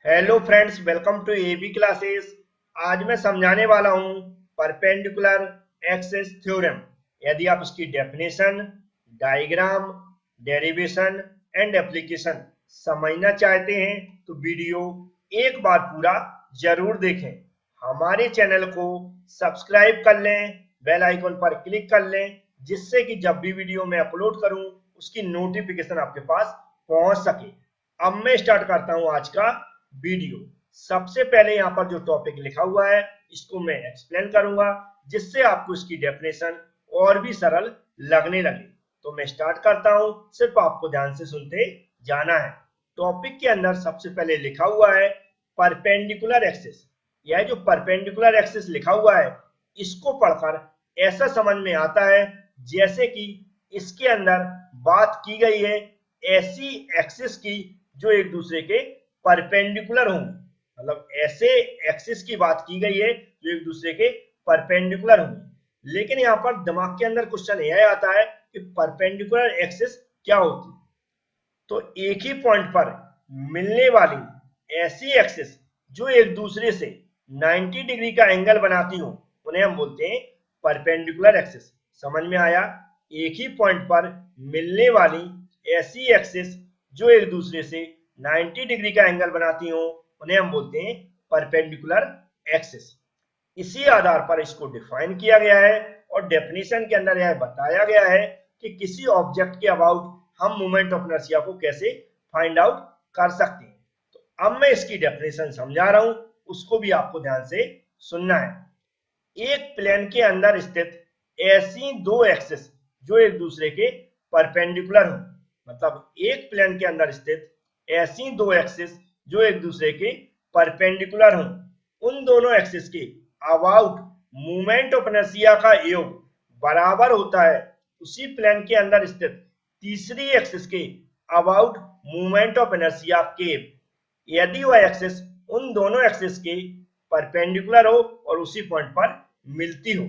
Hello friends, welcome to AB classes. आज मैं समझाने वाला हूं परपेंडिकुलर एक्सिस थ्योरम। यदि आप इसकी definition, diagram, derivation and application समझना चाहते हैं तो वीडियो एक बार पूरा जरूर देखें। हमारे चैनल को सब्सक्राइब कर लें, बेल आइकन पर क्लिक कर लें, जिससे कि जब भी वीडियो मैं अपलोड करूं उसकी नोटिफिकेशन आपके पास पहुंच सके। अब मैं स्टार्ट करता हूं आज का वीडियो। सबसे पहले यहाँ पर जो टॉपिक लिखा हुआ है इसको मैं एक्सप्लेन करूंगा, जिससे आपको इसकी डेफिनेशन और भी सरल लगने लगे। तो मैं स्टार्ट करता हूं, सिर्फ आपको ध्यान से सुनते जाना है। टॉपिक के अंदर सबसे पहले लिखा हुआ है परपेंडिकुलर एक्सिस। यह जो परपेंडिकुलर एक्सिस लिखा हुआ है इसको पढ़कर ऐसा समझ में आता है जैसे कि इसके अंदर बात की गई है ऐसी एक्सिस की जो एक दूसरे के परपेंडिकुलर होंगे। मतलब ऐसे एक्सिस की बात की गई है जो एक दूसरे के परपेंडिकुलर होंगे। लेकिन यहाँ पर दिमाग के अंदर क्वेश्चन यह आता है कि परपेंडिकुलर एक्सिस क्या होती है। तो एक ही पॉइंट पर मिलने वाली ऐसी एक्सिस जो एक दूसरे से 90 डिग्री का एंगल बनाती हो उन्हें हम बोलते हैं परपेंडिकुलर एक्सिस। समझ में आया? एक ही पॉइंट पर मिलने वाली ऐसी एक्सिस जो एक दूसरे से 90 डिग्री का एंगल बनाती हो उन्हें हम बोलते हैं परपेंडिकुलर एक्सिस। इसी आधार पर इसको डिफाइन किया गया है और डेफिनेशन के अंदर यह बताया गया है कि किसी ऑब्जेक्ट के अबाउट हम मोमेंट ऑफ इनर्शिया को कैसे फाइंड आउट कर सकते हैं। तो अब मैं इसकी डेफिनेशन समझा रहा हूं, उसको भी आपको ध्यान से सुनना है। एक प्लेन के अंदर स्थित ऐसी दो एक्सिस जो एक दूसरे के परपेंडिकुलर हो, मतलब एक प्लेन के अंदर स्थित ऐसी दो एक्सिस जो एक दूसरे के परपेंडिकुलर हो, उन दोनों एक्सिस के अबाउट मूवमेंट ऑफ इनर्शिया का योग बराबर होता है उसी प्लेन के अंदर स्थित तीसरी एक्सिस के अबाउट मूवमेंट ऑफ इनर्शिया के, यदि वह एक्सिस उन दोनों एक्सिस के परपेंडिकुलर हो और उसी पॉइंट पर मिलती हो।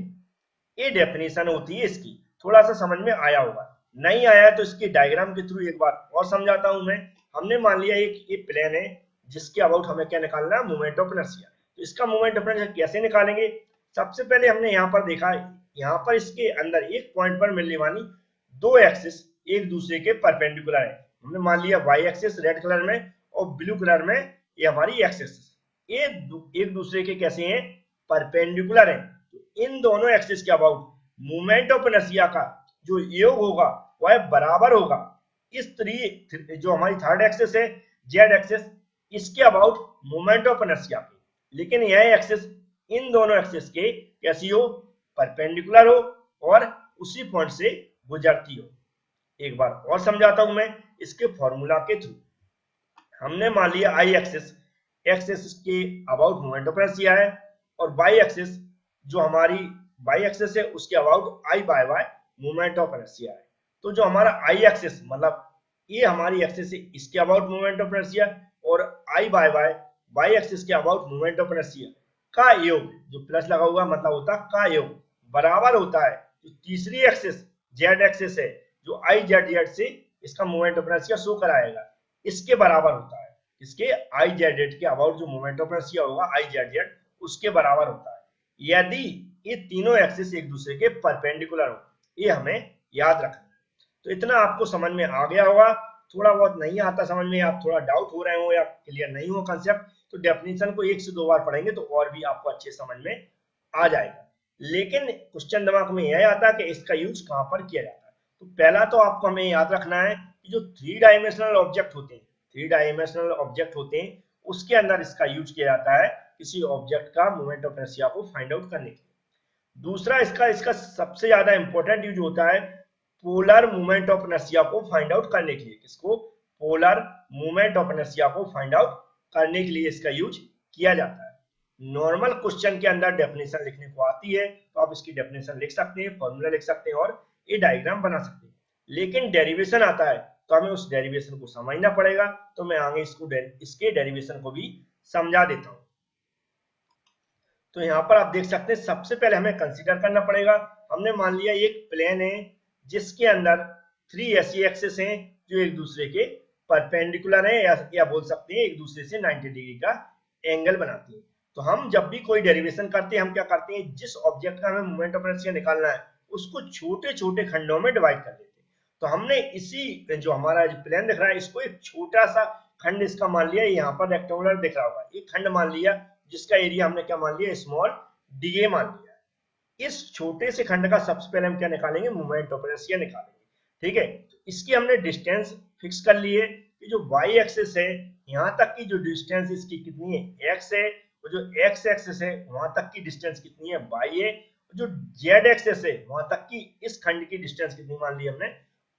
ये डेफिनेशन होती है इसकी। थोड़ा सा समझ में आया होगा, नहीं आया तो इसके डायग्राम के थ्रू एक बार और समझाता हूं मैं। हमने मान लिया एक ये प्लेन है जिसके अबाउट हमें क्या निकालना है, मोमेंट ऑफ इनर्शिया। तो इसका मोमेंट ऑफ इनर्शिया कैसे निकालेंगे? सबसे पहले हमने यहाँ पर देखा, यहाँ पर इसके अंदर एक पॉइंट पर मिलने वाली दो एक्सिस एक दूसरे के परपेंडिकुलर है। हमने मान लिया वाई एक्सिस रेड कलर में और ब्लू कलर में ये हमारी एक्सिस, ये एक दूसरे के कैसे हैं, परपेंडिकुलर है। तो इन दोनों एक्सिस के अबाउट मोमेंट ऑफ इनर्शिया का जो योग होगा वह बराबर होगा इस जो हमारी थर्ड एक्सिस है जेड एक्सिस, इसके अबाउट मोमेंट ऑफ इनर्शिया के। लेकिन यह एक्सिस इन दोनों एक्सिस के कैसी हो, परपेंडिकुलर हो और उसी पॉइंट से गुजरती हो। एक बार और समझाता हूं मैं इसके फॉर्मूला के थ्रू। हमने मान लिया आई एक्सिस, एक्स एक्सिस के अबाउट मोमेंट ऑफ इनर्शिया है और वाई एक्सिस जो हमारी वाई एक्सिस है उसके about I by Y moment of inertia है। तो जो हमारा आई एक्सिस मतलब ये हमारी एक्सिस है, इसके अबाउट मोमेंट ऑफ इनर्शिया और आई बाय वाई वाई एक्सिस के अबाउट मोमेंट ऑफ इनर्शिया का योग, जो प्लस लगा हुआ मतलब होता है का योग, बराबर होता है जो तीसरी एक्सिस जेड एक्सिस है जो आई जेड जेड से इसका मोमेंट ऑफ इनर्शिया शो कराएगा, इसके बराबर होता है। इसके आई जेड जेड के अबाउट जो मोमेंट ऑफ इनर्शिया होगा आई जेड जेड उसके बराबर होता है यदि ये तीनों एक्सिस एक दूसरे के परपेंडिकुलर हो। ये हमें याद रखना है। तो इतना आपको समझ में आ गया होगा। थोड़ा बहुत नहीं आता समझ में, आप थोड़ा डाउट हो रहे हो या क्लियर नहीं हो कंसेप्ट, तो डेफिनेशन को एक से दो बार पढ़ेंगे तो और भी आपको अच्छे समझ में आ जाएगा। लेकिन क्वेश्चन दिमाग में यह आता है कि इसका यूज कहां पर किया जाता है। तो पहला तो आपको हमें याद रखना है कि जो थ्री डायमेंशनल ऑब्जेक्ट होते हैं, थ्री डायमेंशनल ऑब्जेक्ट होते हैं उसके अंदर इसका यूज किया जाता है किसी ऑब्जेक्ट का मोमेंट ऑफ इनर्शिया को फाइंड आउट करने के लिए। दूसरा इसका इसका सबसे ज्यादा इंपॉर्टेंट यूज होता है पोलर मोमेंट ऑफ इनर्शिया को फाइंड आउट करने के लिए। किसको? पोलर मोमेंट ऑफ इनर्शिया को फाइंड आउट करने के लिए इसका यूज किया जाता है। नॉर्मल क्वेश्चन के अंदर डेफिनेशन लिखने को आती है तो आप इसकी डेफिनेशन लिख सकते हैं, फॉर्मूला लिख सकते हैं और ये डायग्राम बना सकते हैं। लेकिन डेरिवेशन आता है तो हमें उस डेरिवेशन को समझना पड़ेगा, तो मैं आगे इसके डेरिवेशन को भी समझा देता हूं। तो यहाँ पर आप देख सकते हैं सबसे पहले हमें कंसीडर करना पड़ेगा, हमने मान लिया एक प्लेन है जिसके अंदर थ्री ऐसी एक्सिस हैं जो एक दूसरे के परपेंडिकुलर है या बोल सकते हैं एक दूसरे से 90 डिग्री का एंगल बनाती है। तो हम जब भी कोई डेरिवेशन करते हैं हम क्या करते हैं, जिस ऑब्जेक्ट का हमें मोमेंट ऑफ इनर्शिया निकालना है उसको छोटे छोटे खंडों में डिवाइड कर देते हैं। तो हमने इसी जो हमारा प्लेन दिख रहा है इसको एक छोटा सा खंड इसका मान लिया, यहाँ पर रेक्टेंगुलर दिख रहा होगा, एक खंड मान लिया जिसका एरिया हमने क्या मान लिया, स्मॉल डीए मान लिया। इस छोटे से खंड का सबसे पहले हम क्या निकालेंगे, मोमेंट ऑफ इनर्शिया निकालेंगे। ठीक है, तो इसकी हमने डिस्टेंस फिक्स कर ली है कि जो y एक्सिस है यहाँ तक की जो डिस्टेंस इसकी कितनी है, x है, और जो x एक्सिस है वहां तक की डिस्टेंस कितनी है, y है, जो z एक्सिस है वहां तक की इस खंड की डिस्टेंस कितनी मान ली हमने,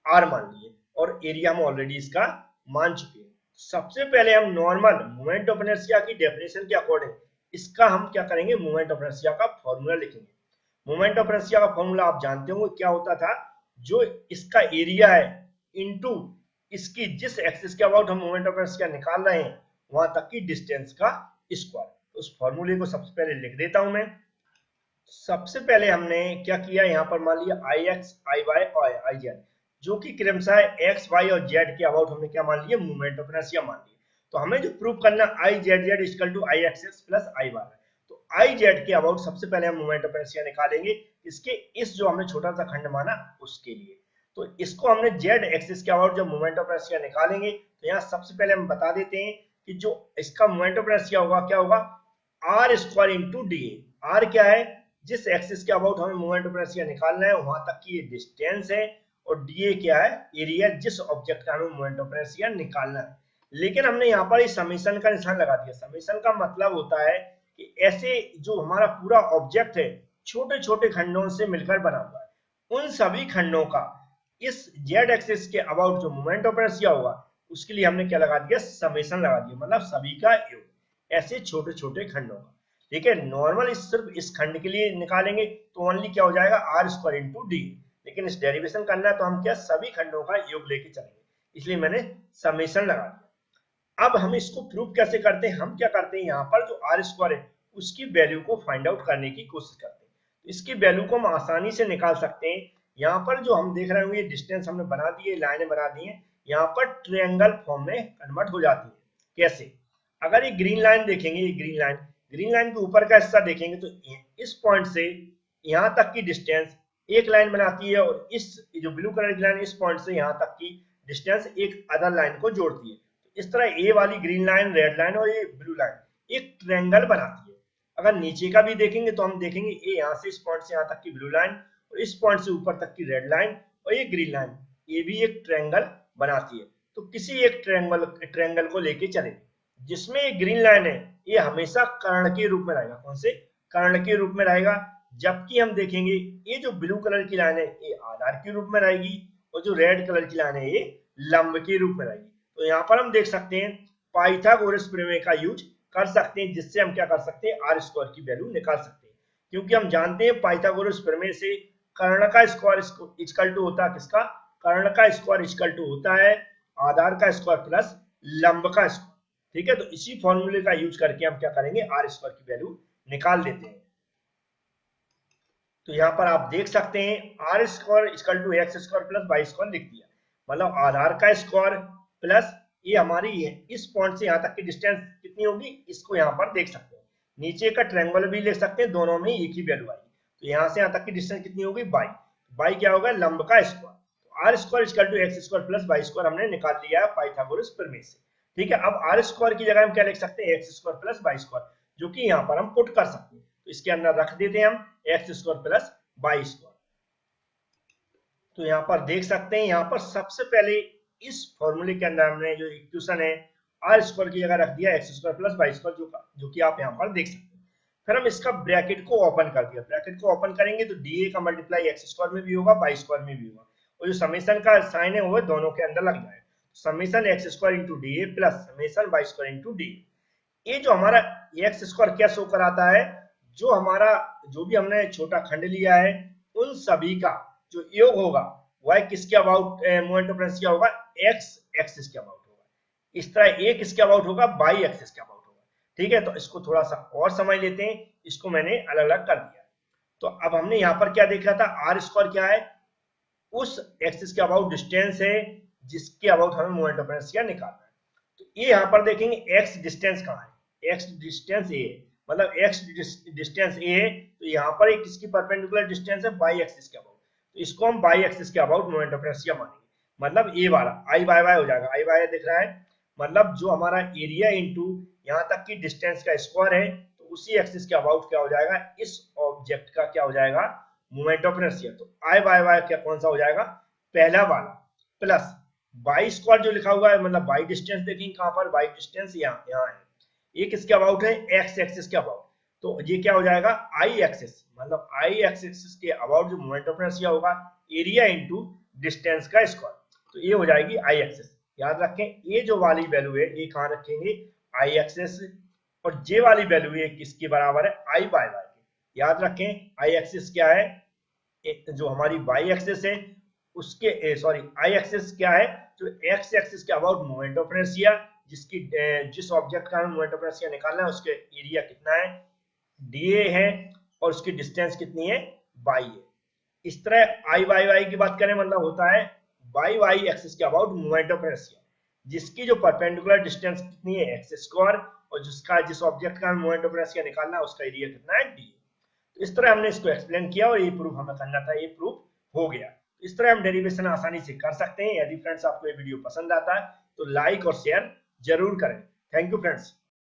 r मान ली है, और एरिया हम ऑलरेडी इसका मान चुके हैं। सबसे पहले हम नॉर्मल मोमेंट ऑफ इनर्शिया की डेफिनेशन के अकॉर्डिंग इसका हम क्या करेंगे, मोमेंट ऑफ इनर्शिया का फॉर्मूला लिखेंगे। मोमेंट ऑफ इनर्शिया का फॉर्मूला आप जानते होंगे क्या होता था, जो इसका एरिया है इनटू इसकी जिस एक्सिस के अबाउट हम मोमेंट ऑफ इनर्शिया निकाल रहे हैं वहां तक की डिस्टेंस का स्क्वायर। उस फॉर्मूले को सबसे पहले लिख देता हूं मैं। सबसे पहले हमने क्या किया, यहाँ पर मान लिया आई एक्स, आई वाई और आई जेड, जो कि क्रमशः एक्स वाई और जेड के अबाउट हमने क्या मान लिया, मोमेंट ऑफ इनर्शिया मान लिया। तो हमें जो प्रूव करना I Z Z equal to I X plus I Y, तो आई जेड के अबाउट सबसे पहले हम मोमेंट ऑफ इनर्शिया निकालेंगे इसके इस जो हमने छोटा सा खंड माना उसके लिए। तो इसको हमने जेड एक्सिस के अबाउट जब मोमेंट ऑफ इनर्शिया निकालेंगे तो यहाँ सबसे पहले हम बता देते हैं कि जो इसका मोमेंट ऑफ इनर्शिया होगा क्या होगा, R square into D A. R क्या है, जिस एक्सिस के अबाउट हमें मोमेंट ऑफ इनर्शिया निकालना है वहां तक की ये डिस्टेंस है, और डी ए क्या है, एरिया जिस ऑब्जेक्ट का हमें मोमेंट ऑफ इनर्शिया निकालना है। लेकिन हमने यहाँ पर इस समेशन का निशान लगा दिया। समेशन का मतलब होता है कि ऐसे जो हमारा पूरा ऑब्जेक्ट है छोटे छोटे खंडों से मिलकर बना हुआ है, उन सभी खंडों का इस जेड एक्सिस के अबाउट जो मोमेंट ऑफ इनर्शिया होगा उसके लिए हमने क्या लगा दिया, समेशन लगा दिया, मतलब सभी का योग, ऐसे छोटे छोटे खंडों का। ठीक है, नॉर्मल सिर्फ इस खंड के लिए निकालेंगे तो ओनली क्या हो जाएगा, आर स्क्वायर इंटू डी, लेकिन इस डेरिवेशन करना है तो हम क्या सभी खंडों का योग लेके चलेंगे, इसलिए मैंने समेशन लगा दिया। अब हम इसको प्रूव कैसे करते हैं, हम क्या करते हैं, यहाँ पर जो आर स्क्वायर है उसकी वैल्यू को फाइंड आउट करने की कोशिश करते हैं। इसकी वैल्यू को हम आसानी से निकाल सकते हैं। यहाँ पर जो हम देख रहे होंगे डिस्टेंस हमने बना दी है, लाइनें बना दी हैं, यहाँ पर ट्रायंगल फॉर्म में कन्वर्ट हो जाती है। कैसे, अगर ये ग्रीन लाइन देखेंगे, ये ग्रीन लाइन के ऊपर का हिस्सा देखेंगे तो इस पॉइंट से यहाँ तक की डिस्टेंस एक लाइन बनाती है, और इस जो ब्लू कलर की लाइन इस पॉइंट से यहाँ तक की डिस्टेंस एक अदर लाइन को जोड़ती है। तो इस तरह ए वाली ग्रीन लाइन, रेड लाइन और ये ब्लू लाइन एक ट्रायंगल बनाती है। अगर नीचे का भी देखेंगे तो हम देखेंगे ये यहाँ से इस पॉइंट से यहाँ तक की ब्लू लाइन, और इस पॉइंट से ऊपर तक की रेड लाइन, और ये ग्रीन लाइन, ये भी एक ट्रायंगल बनाती है। तो किसी एक ट्रायंगल को लेके चले जिसमें ये ग्रीन लाइन है ये हमेशा कर्ण के रूप में रहेगा। कौन से, कर्ण के रूप में रहेगा। जबकि हम देखेंगे ये जो ब्लू कलर की लाइन है ये आधार के रूप में रहेगी, और जो रेड कलर की लाइन है ये लंब के रूप में रहेगी। तो यहाँ पर हम देख सकते हैं पाइथागोरस प्रमेय का यूज कर सकते हैं, जिससे हम क्या कर सकते हैं, आर स्क्वायर की वैल्यू निकाल सकते हैं। क्योंकि हम जानते हैं पाइथागोरस प्रमेय से कर्ण का स्क्वायर इक्वल टू होता है किसका, कर्ण का स्क्वायर इक्वल टू होता है आधार का स्क्वायर प्लस लंब का स्क्वायर। ठीक है, तो इसी फॉर्मूले का यूज करके हम क्या करेंगे, आर स्क्वायर की वैल्यू निकाल देते हैं। तो यहाँ पर आप देख सकते हैं R square equal to X square plus Y square लिख दिया, मतलब आधार का स्क्वायर प्लस ये हमारी है इस पॉइंट से यहाँ तक की डिस्टेंस कितनी होगी, इसको यहाँ पर देख सकते हैं। नीचे का ट्रायंगल भी लिख सकते हैं, दोनों में एक ही वैल्यू आएगी। तो यहाँ से यहाँ तक की डिस्टेंस कितनी होगी, बाई, बाई क्या होगा, लंब का स्क्वायर। तो R square equal to X square plus Y square हमने निकाल लिया है पाइथागोरस प्रमेय से। ठीक है, अब आर स्क्वायर की जगह हम क्या लिख सकते हैं, X square plus Y square, जो कि यहाँ पर हम पुट कर सकते हैं। तो इसके अंदर रख देते हैं हम X square plus Y square. तो यहाँ पर देख सकते हैं, यहाँ पर सबसे पहले इस फॉर्मूले के अंदर हमने जो इक्वेशन है आर स्क्वायर की जगह रख दिया X square plus Y square, जो कि आप यहाँ पर देख सकते हैं। फिर हम इसका ब्रैकेट को ओपन कर दिया, ब्रैकेट को ओपन करेंगे तो डी का मल्टीप्लाई एक्स स्क्वायर में भी होगा, वाई स्क्वायर में भी होगा, और जो समेशन का साइन है वो दोनों के अंदर लग जाएगा। Summation X square into D A plus summation Y square into D. ये जो हमारा एक्स स्क्वायर क्या शो कराता है, जो हमारा जो भी हमने छोटा खंड लिया है उन सभी का जो योग होगा वह किसके अबाउट मोमेंट ऑफ इनर्शिया होगा, एक्स एक्सिस के अबाउट होगा। इस तरह एक इसके अबाउट होगा, वाई एक्सिस के अबाउट होगा। ठीक है, तो इसको थोड़ा सा और समझ लेते हैं, इसको मैंने अलग अलग कर दिया। तो अब हमने यहाँ पर क्या देखा था, आर स्क्वायर क्या है, उस एक्सिस के अबाउट डिस्टेंस है जिसके अबाउट हमें मोमेंट ऑफ इनर्शिया निकालना है। तो ये यहाँ पर देखेंगे एक्स डिस्टेंस कहाँ है, एक्स डिस्टेंस ए है, मतलब एक्स डिस्टेंस ए है, तो यहाँ पर एक किसकी परपेंडिकुलर डिस्टेंस है, बाई एक्सिस के अबाउट, तो इसको हम बाई एक्सिस के अबाउट मोमेंट ऑफ इनर्शिया मानेंगे। मतलब ए वाला आई बाय वाई हो जाएगा, आई बाय दिख रहा है, मतलब जो हमारा एरिया इंटू यहाँ तक की डिस्टेंस का स्क्वायर है, तो उसी एक्सिस के अबाउट क्या हो जाएगा, इस ऑब्जेक्ट का क्या हो जाएगा, मोमेंट ऑफ इनर्शिया। तो आई बाय वाई क्या कौन सा हो जाएगा, पहला वाला, प्लस बाई स्क्वायर जो लिखा हुआ है, मतलब बाई डिस्टेंस देखेंगे कहां पर, बाई डिस्टेंस यहाँ है, ये किसके अबाउट है, एक्स एक्सिस के अबाउट, तो ये क्या हो जाएगा, आई एक्सिस, मतलब आई एक्सिस के अबाउट जो मोमेंट ऑफ इनर्शिया होगा, एरिया इंटू डिस्टेंस का स्क्वायर, तो ये हो जाएगी आई एक्सिस। याद रखें ये जो वाली वैल्यू है ये कहां रखेंगे, आई एक्सिस, और जे वाली वैल्यू है किसके बराबर है, आई बाय वाई के। याद रखें आई एक्सिस क्या है, जो हमारी वाई एक्सिस है उसके सॉरी आई एक्सिस क्या है, जो एक्स एक्सिस के अबाउट मोमेंट ऑफ इनर्शिया, जिसकी जिस ऑब्जेक्ट का हमें मोमेंट ऑफ इनर्शिया निकालना है उसके एरिया कितना है, डीए है, और उसकी डिस्टेंस कितनी है, बाई है। इस तरह आई वाई वाई की बात करें मतलब होता है बाई वाई एक्सिस के अबाउट मोमेंट ऑफ इनर्शिया, जिसकी जो परपेंडिकुलर डिस्टेंस कितनी है, एक्स स्क्वायर, और जिसका जिस ऑब्जेक्ट का मोमेंट ऑफ इनर्शिया निकालना है उसका एरिया कितना है, डी। तो इस तरह हमने इसको एक्सप्लेन किया और ये प्रूफ हमें करना था, ये प्रूफ हो गया। इस तरह हम डेरिवेशन आसानी से कर सकते हैं। यदि फ्रेंड्स आपको ये वीडियो पसंद आता है तो लाइक और शेयर जरूर करें। Thank you friends.